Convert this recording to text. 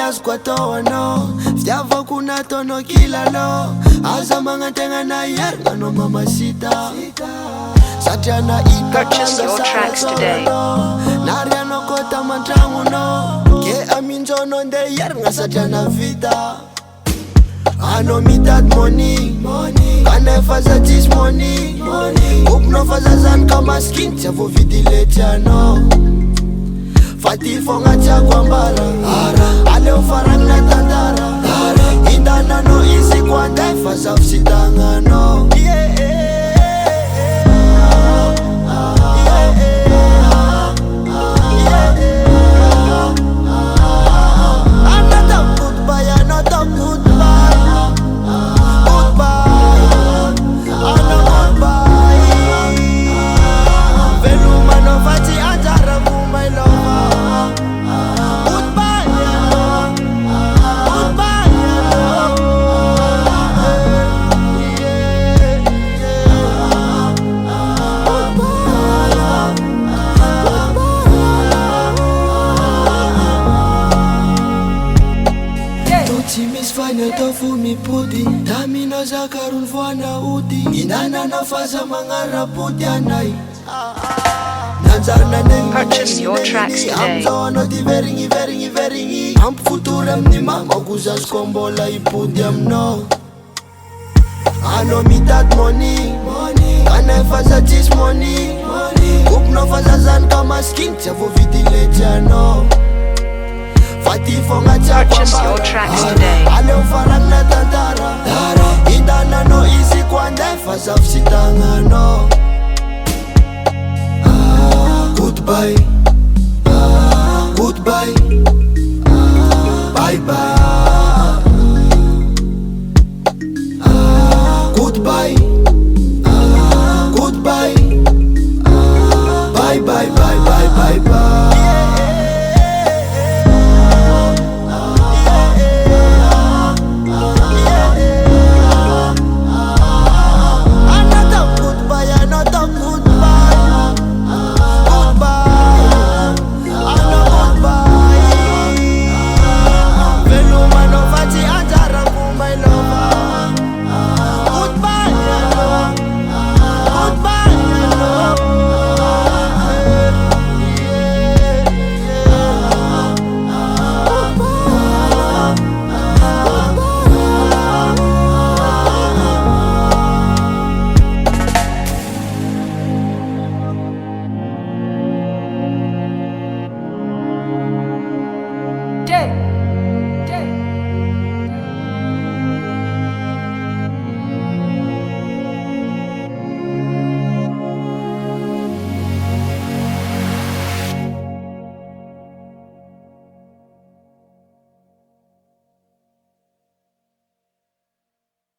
Yes kwa toa no Fiava kuna tono kila lo Aza mga tenga na yer Ngano mamacita Satya Purchase your tracks today. Naria no kota mantrangu no Ke aminjo no nde yer Nga satya na vida I know me that money Can I faza this money Hope no faza zan kama skin Chavo vidile no Fati fonga cha kwambara Ale ufarang na tandara Indana no easy kwanda Faza usitanga no Tofu mi puti Dami na zakarun fwana uti Indana na faza mga raputi anay Nanzar na nengi Purchase your tracks today. Amzo no di veringi Amp futuram ni mama Kuzas kombola iputi no I know me that money Can I faza this money Kup no faza zan kama skin Chavo vidile no Purchase your tracks today. Ale ufarang na tandara Indana no easy kwanda Faza usitanga no Goodbye Goodbye Bye bye Goodbye Goodbye Bye bye bye bye bye bye Yeah.